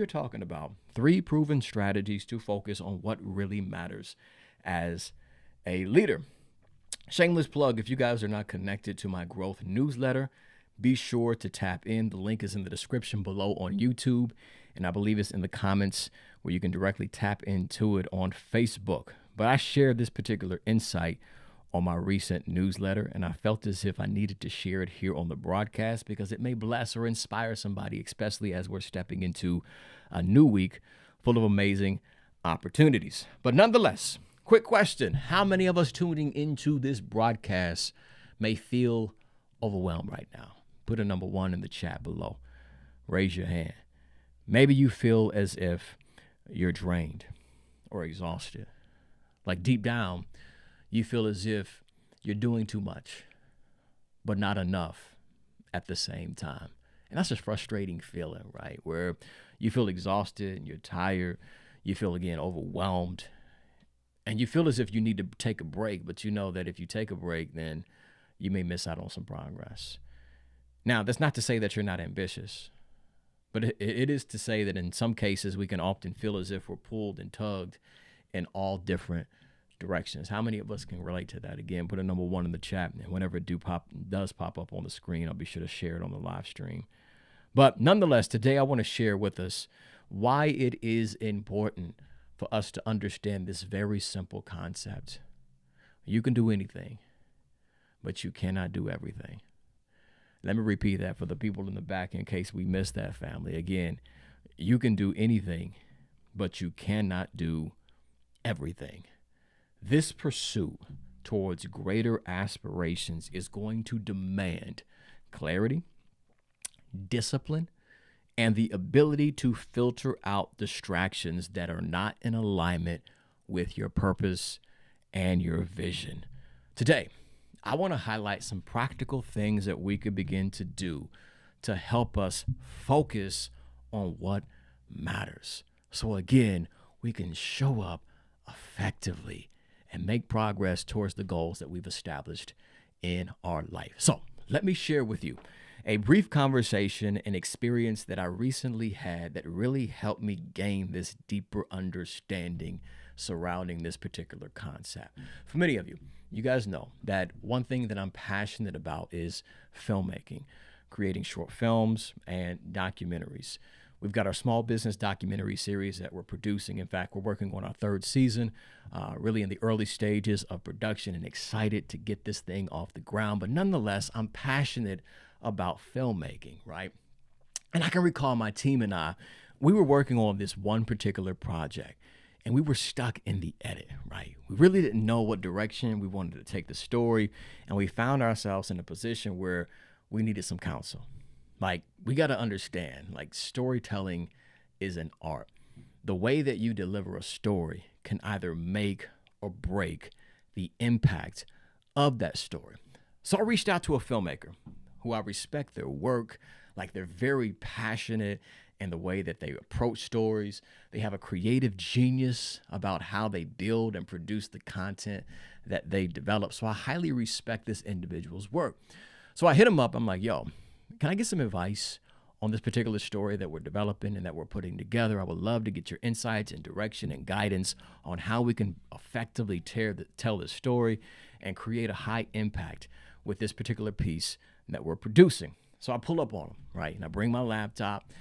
We're talking about 3 proven strategies to focus on what really matters as a leader. Shameless plug, if you guys are not connected to my growth newsletter, be sure to tap in. The link is in the description below on YouTube, and I believe it's in the comments where you can directly tap into it on Facebook. But I shared this particular insight on my recent newsletter, and I felt as if I needed to share it here on the broadcast because it may bless or inspire somebody, especially as we're stepping into a new week full of amazing opportunities. But nonetheless, quick question. How many of us tuning into this broadcast may feel overwhelmed right now? Put a number 1 in the chat below. Raise your hand. Maybe you feel as if you're drained or exhausted. Like deep down, you feel as if you're doing too much, but not enough at the same time. And that's a frustrating feeling, right? Where you feel exhausted and you're tired. You feel, again, overwhelmed. And you feel as if you need to take a break, but you know that if you take a break, then you may miss out on some progress. Now, that's not to say that you're not ambitious, but it is to say that in some cases, we can often feel as if we're pulled and tugged in all different directions. How many of us can relate to that? Again, put a number 1 in the chat, and whenever it does pop up on the screen, I'll be sure to share it on the live stream. But nonetheless, today I want to share with us why it is important for us to understand this very simple concept. You can do anything, but you cannot do everything. Let me repeat that for the people in the back in case we missed that, family. Again, you can do anything, but you cannot do everything. This pursuit towards greater aspirations is going to demand clarity, discipline, and the ability to filter out distractions that are not in alignment with your purpose and your vision. Today, I want to highlight some practical things that we could begin to do to help us focus on what matters. So again, we can show up effectively and make progress towards the goals that we've established in our life. So let me share with you a brief conversation and experience that I recently had that really helped me gain this deeper understanding surrounding this particular concept. For many of you, you guys know that one thing that I'm passionate about is filmmaking, creating short films and documentaries. We've got our small business documentary series that we're producing. In fact, we're working on our 3rd season, really in the early stages of production, and excited to get this thing off the ground. But nonetheless, I'm passionate about filmmaking, right? And I can recall my team and we were working on this one particular project, and we were stuck in the edit, right? We really didn't know what direction we wanted to take the story, and we found ourselves in a position where we needed some counsel. Like, we got to understand, like, storytelling is an art. The way that you deliver a story can either make or break the impact of that story. So I reached out to a filmmaker who I respect their work. Like, they're very passionate in the way that they approach stories. They have a creative genius about how they build and produce the content that they develop. So I highly respect this individual's work. So I hit him up. I'm like, yo, can I get some advice on this particular story that we're developing and that we're putting together? I would love to get your insights and direction and guidance on how we can effectively tell this story and create a high impact with this particular piece that we're producing. So I pull up on him, right? And I bring my laptop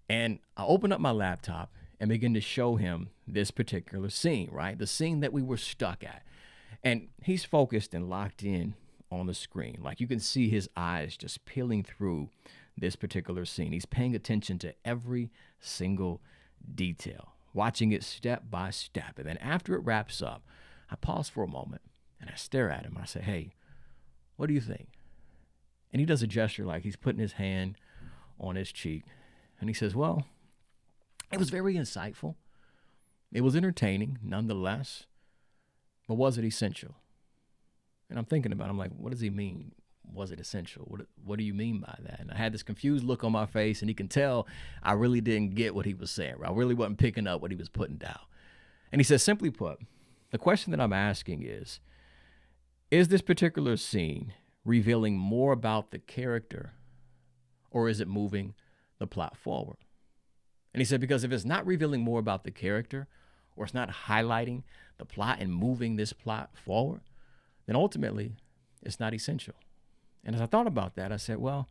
and I open up my laptop and begin to show him this particular scene, right? The scene that we were stuck at. And he's focused and locked in on the screen. Like, you can see his eyes just peeling through this particular scene. He's paying attention to every single detail, watching it step by step. And then after it wraps up, I pause for a moment and I stare at him. I say, hey, what do you think? And he does a gesture like he's putting his hand on his cheek. And he says, well, it was very insightful. It was entertaining nonetheless, but was it essential? And I'm thinking about it. I'm like, what does he mean? Was it essential? What do you mean by that? And I had this confused look on my face, and he can tell I really didn't get what he was saying. I really wasn't picking up what he was putting down. And he says, simply put, the question that I'm asking is this particular scene revealing more about the character, or is it moving the plot forward? And he said, because if it's not revealing more about the character, or it's not highlighting the plot and moving this plot forward, then ultimately it's not essential. And as I thought about that, I said, well,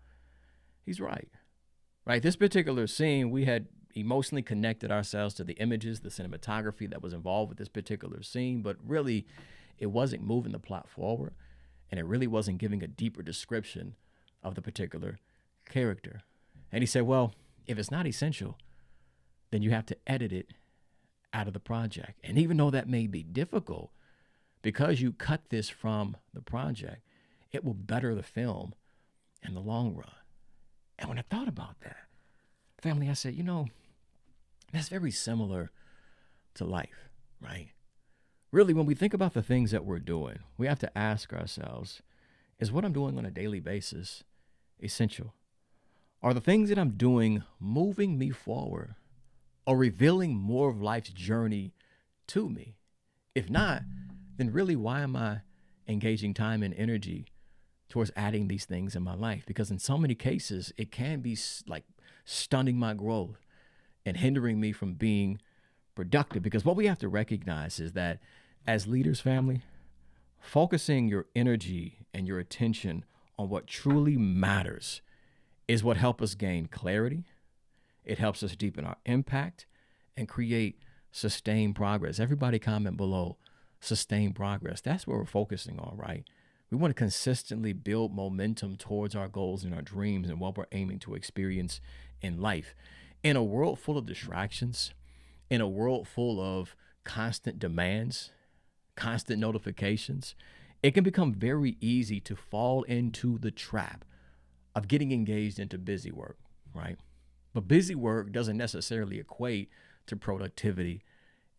he's right. Right? This particular scene, we had emotionally connected ourselves to the images, the cinematography that was involved with this particular scene, but really it wasn't moving the plot forward, and it really wasn't giving a deeper description of the particular character. And he said, well, if it's not essential, then you have to edit it out of the project. And even though that may be difficult, because you cut this from the project, it will better the film in the long run. And when I thought about that, family, I said, that's very similar to life, right? Really, when we think about the things that we're doing, we have to ask ourselves, is what I'm doing on a daily basis essential? Are the things that I'm doing moving me forward or revealing more of life's journey to me? If not, then really, why am I engaging time and energy towards adding these things in my life? Because in so many cases, it can be like stunning my growth and hindering me from being productive. Because what we have to recognize is that as leaders, family, focusing your energy and your attention on what truly matters is what helps us gain clarity. It helps us deepen our impact and create sustained progress. Everybody comment below, sustained progress. That's what we're focusing on, right? We want to consistently build momentum towards our goals and our dreams and what we're aiming to experience in life. In a world full of distractions, in a world full of constant demands, constant notifications, it can become very easy to fall into the trap of getting engaged into busy work, right? But busy work doesn't necessarily equate to productivity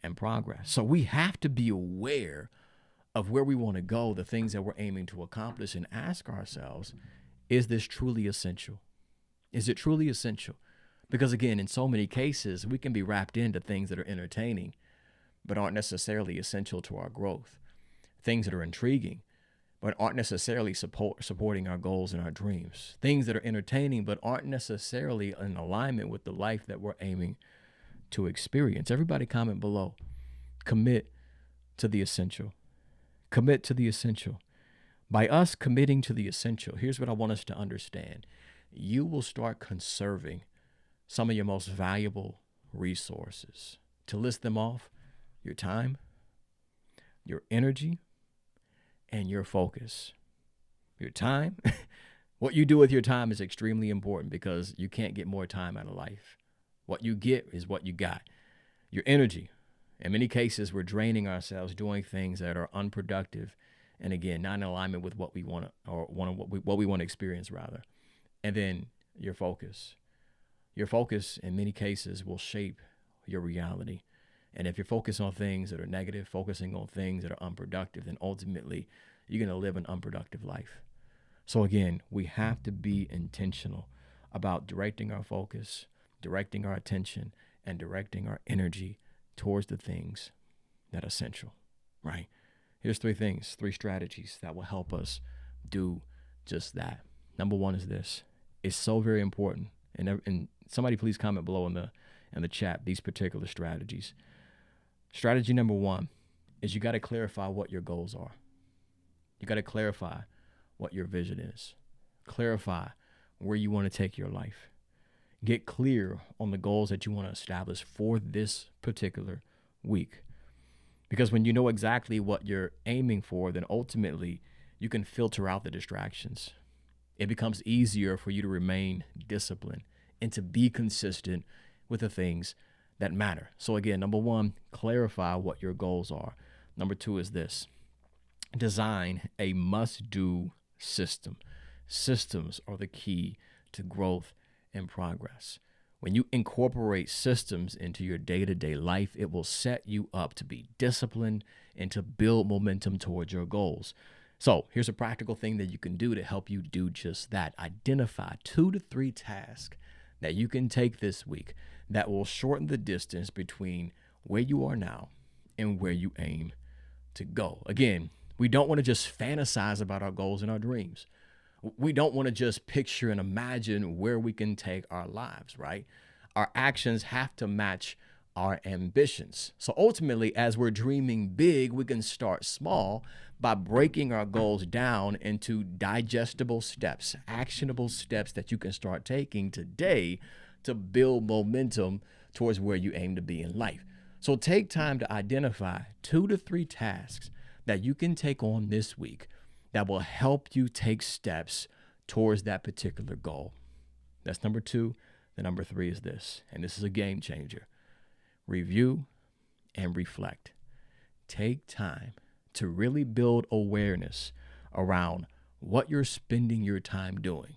and progress. So we have to be aware of where we want to go, the things that we're aiming to accomplish, and ask ourselves, is this truly essential? Is it truly essential? Because again, in so many cases, we can be wrapped into things that are entertaining, but aren't necessarily essential to our growth. Things that are intriguing, but aren't necessarily supporting our goals and our dreams. Things that are entertaining, but aren't necessarily in alignment with the life that we're aiming to experience. Everybody comment below. Commit to the essential. Commit to the essential. By us committing to the essential, here's what I want us to understand. You will start conserving some of your most valuable resources. To list them off, your time, your energy, and your focus. Your time, what you do with your time is extremely important because you can't get more time out of life. What you get is what you got. Your energy. In many cases, we're draining ourselves doing things that are unproductive and, again, not in alignment with what we want to, or what we want to experience, rather. And then your focus. Your focus, in many cases, will shape your reality. And if you're focused on things that are negative, focusing on things that are unproductive, then ultimately you're going to live an unproductive life. So again, we have to be intentional about directing our focus, directing our attention, and directing our energy towards the things that are essential, right? Here's three strategies that will help us do just that. Number one is this. It's so very important. And somebody please comment below in the chat these particular strategies. Strategy number one is you got to clarify what your goals are. You got to clarify what your vision is. Clarify where you want to take your life. Get clear on the goals that you want to establish for this particular week. Because when you know exactly what you're aiming for, then ultimately you can filter out the distractions. It becomes easier for you to remain disciplined and to be consistent with the things that matter. So again, number one, clarify what your goals are. Number two is this. Design a must-do system. Systems are the key to growth and progress. When you incorporate systems into your day-to-day life, it will set you up to be disciplined and to build momentum towards your goals. So here's a practical thing that you can do to help you do just that. Identify 2 to 3 tasks that you can take this week that will shorten the distance between where you are now and where you aim to go. Again, we don't want to just fantasize about our goals and our dreams. We don't want to just picture and imagine where we can take our lives, right? Our actions have to match our ambitions. So ultimately, as we're dreaming big, we can start small by breaking our goals down into digestible steps, actionable steps that you can start taking today to build momentum towards where you aim to be in life. So take time to identify 2 to 3 tasks that you can take on this week that will help you take steps towards that particular goal. That's number 2. The number 3 is this, and this is a game changer. Review and reflect. Take time to really build awareness around what you're spending your time doing,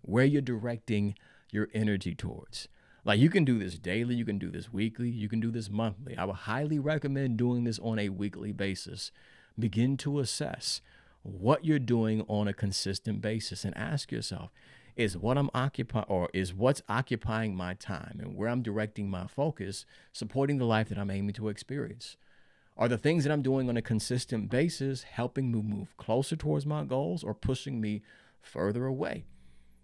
where you're directing your energy towards. Like, you can do this daily, you can do this weekly, you can do this monthly. I would highly recommend doing this on a weekly basis. Begin to assess what you're doing on a consistent basis and ask yourself, is what's occupying my time and where I'm directing my focus supporting the life that I'm aiming to experience? Are the things that I'm doing on a consistent basis helping me move closer towards my goals or pushing me further away?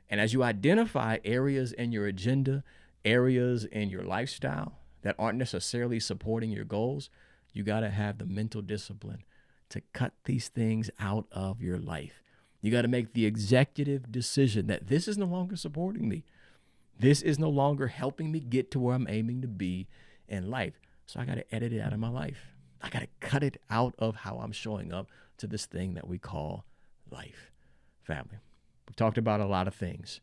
And as you identify areas in your agenda, areas in your lifestyle that aren't necessarily supporting your goals, you got to have the mental discipline to cut these things out of your life. You got to make the executive decision that this is no longer supporting me. This is no longer helping me get to where I'm aiming to be in life. So I got to edit it out of my life. I got to cut it out of how I'm showing up to this thing that we call life. Family, we've talked about a lot of things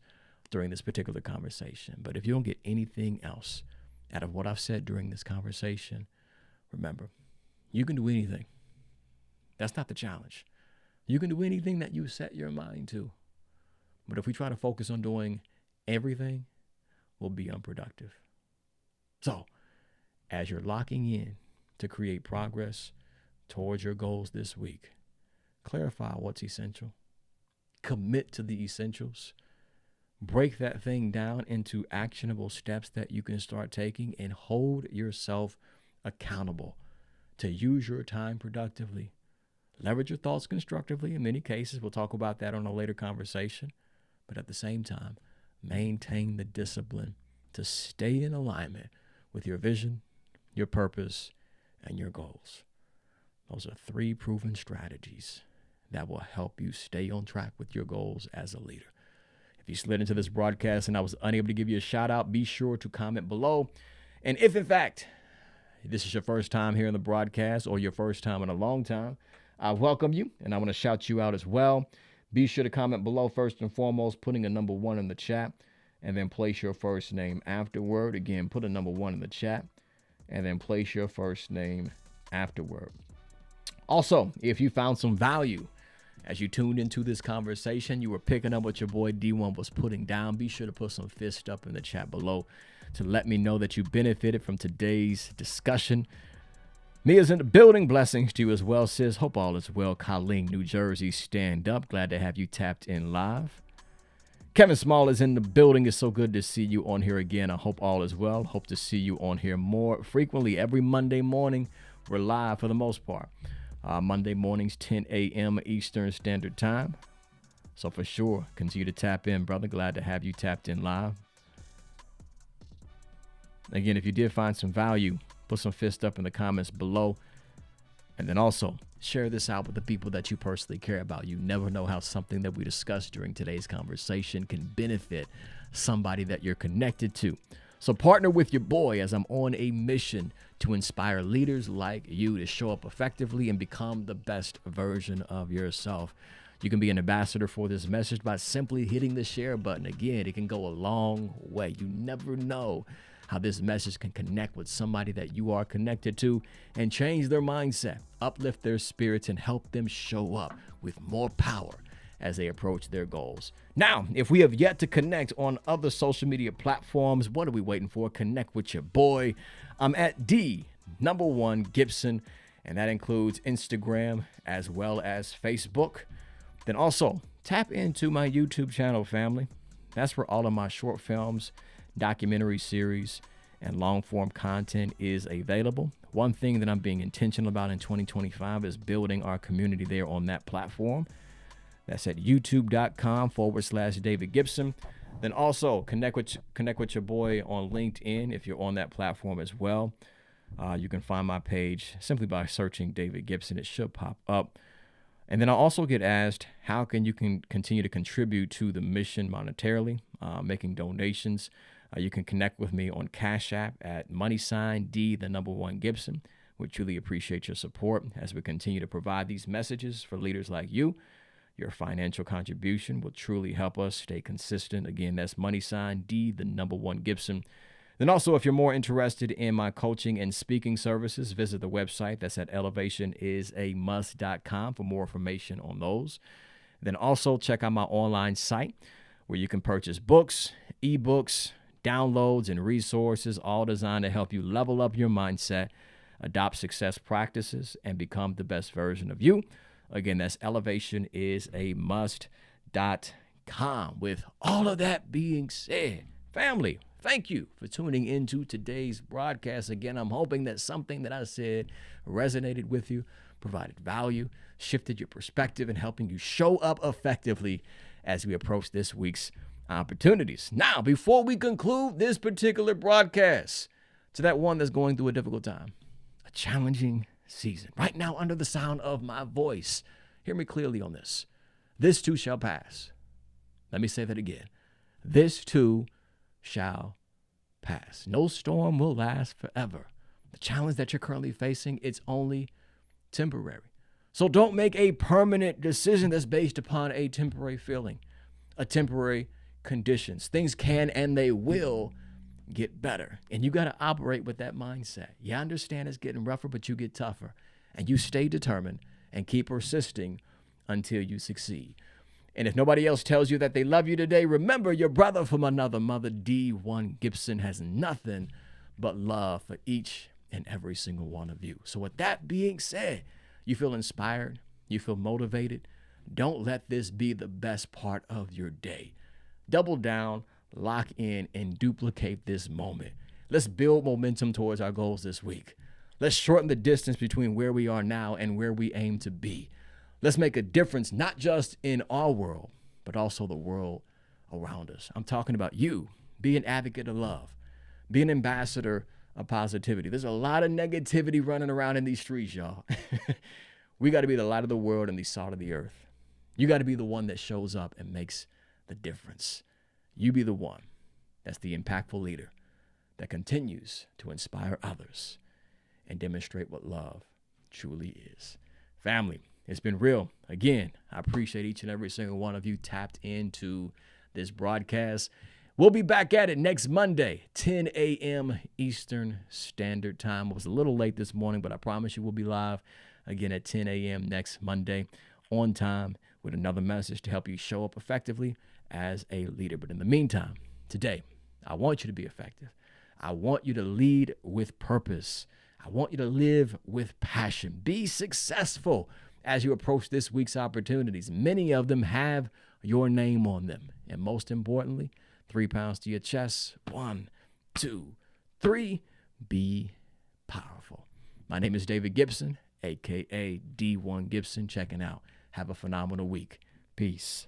during this particular conversation, but if you don't get anything else out of what I've said during this conversation, remember, you can do anything. That's not the challenge. You can do anything that you set your mind to. But if we try to focus on doing everything, we'll be unproductive. So, as you're locking in to create progress towards your goals this week, clarify what's essential. Commit to the essentials. Break that thing down into actionable steps that you can start taking and hold yourself accountable to use your time productively. Leverage your thoughts constructively. In many cases, we'll talk about that on a later conversation. But at the same time, maintain the discipline to stay in alignment with your vision, your purpose, and your goals. Those are 3 proven strategies that will help you stay on track with your goals as a leader. If you slid into this broadcast and I was unable to give you a shout out, be sure to comment below. And if in fact this is your first time here in the broadcast or your first time in a long time, I welcome you, and I want to shout you out as well. Be sure to comment below first and foremost, putting a number 1 in the chat, and then place your first name afterward. Again, put a number 1 in the chat, and then place your first name afterward. Also, if you found some value as you tuned into this conversation, you were picking up what your boy D1 was putting down, be sure to put some fist up in the chat below to let me know that you benefited from today's discussion. Mia's in the building. Blessings to you as well, sis. Hope all is well. Colleen, New Jersey, stand up. Glad to have you tapped in live. Kevin Small is in the building. It's so good to see you on here again. I hope all is well. Hope to see you on here more frequently. Every Monday morning, we're live for the most part. Monday mornings, 10 a.m. Eastern Standard Time. So for sure, continue to tap in, brother. Glad to have you tapped in live. Again, if you did find some value, put some fist up in the comments below. And then also share this out with the people that you personally care about. You never know how something that we discussed during today's conversation can benefit somebody that you're connected to. So partner with your boy as I'm on a mission to inspire leaders like you to show up effectively and become the best version of yourself. You can be an ambassador for this message by simply hitting the share button. Again, it can go a long way. You never know how this message can connect with somebody that you are connected to and change their mindset, uplift their spirits, and help them show up with more power as they approach their goals. Now, if we have yet to connect on other social media platforms, what are we waiting for? Connect with your boy. I'm at D1 Gibson, and that includes Instagram as well as Facebook. Then also tap into my YouTube channel, family. That's where all of my short films, documentary series, and long form content is available. One thing that I'm being intentional about in 2025 is building our community there on that platform. That's at youtube.com/David Gibson. Then also connect with your boy on LinkedIn if you're on that platform as well. You can find my page simply by searching David Gibson. It should pop up. And then I also get asked, how can you continue to contribute to the mission monetarily, making donations? You can connect with me on Cash App at $D1 Gibson. We truly appreciate your support as we continue to provide these messages for leaders like you. Your financial contribution will truly help us stay consistent. Again, that's $D1 Gibson. Then also, if you're more interested in my coaching and speaking services, visit the website. That's at elevationisamust.com for more information on those. Then also check out my online site where you can purchase books, ebooks, downloads, and resources, all designed to help you level up your mindset, adopt success practices, and become the best version of you. Again, that's elevationisamust.com. With all of that being said, family, thank you for tuning into today's broadcast. Again, I'm hoping that something that I said resonated with you, provided value, shifted your perspective, and helping you show up effectively as we approach this week's opportunities. Now, before we conclude this particular broadcast, to that one that's going through a difficult time, a challenging season, right now under the sound of my voice, hear me clearly on this. This too shall pass. Let me say that again. This too shall pass. No storm will last forever. The challenge that you're currently facing, it's only temporary. So don't make a permanent decision that's based upon a temporary feeling, a temporary conditions. Things can and they will get better. And you got to operate with that mindset. You understand it's getting rougher, but you get tougher. And you stay determined and keep persisting until you succeed. And if nobody else tells you that they love you today, remember your brother from another mother, D1 Gibson, has nothing but love for each and every single one of you. So with that being said, you feel inspired, you feel motivated. Don't let this be the best part of your day. Double down, lock in, and duplicate this moment. Let's build momentum towards our goals this week. Let's shorten the distance between where we are now and where we aim to be. Let's make a difference, not just in our world, but also the world around us. I'm talking about you. Be an advocate of love. Be an ambassador of positivity. There's a lot of negativity running around in these streets, y'all. We got to be the light of the world and the salt of the earth. You got to be the one that shows up and makes the difference. You be the one that's the impactful leader that continues to inspire others and demonstrate what love truly is. Family, it's been real. Again, I appreciate each and every single one of you tapped into this broadcast. We'll be back at it next Monday, 10 a.m. Eastern Standard Time. It was a little late this morning, but I promise you we'll be live again at 10 a.m. next Monday on time with another message to help you show up effectively as a leader. But in the meantime, today, I want you to be effective. I want you to lead with purpose. I want you to live with passion. Be successful as you approach this week's opportunities. Many of them have your name on them. And most importantly, 3 pounds to your chest. 1, 2, 3. Be powerful. My name is David Gibson, a.k.a. D1 Gibson, checking out. Have a phenomenal week. Peace.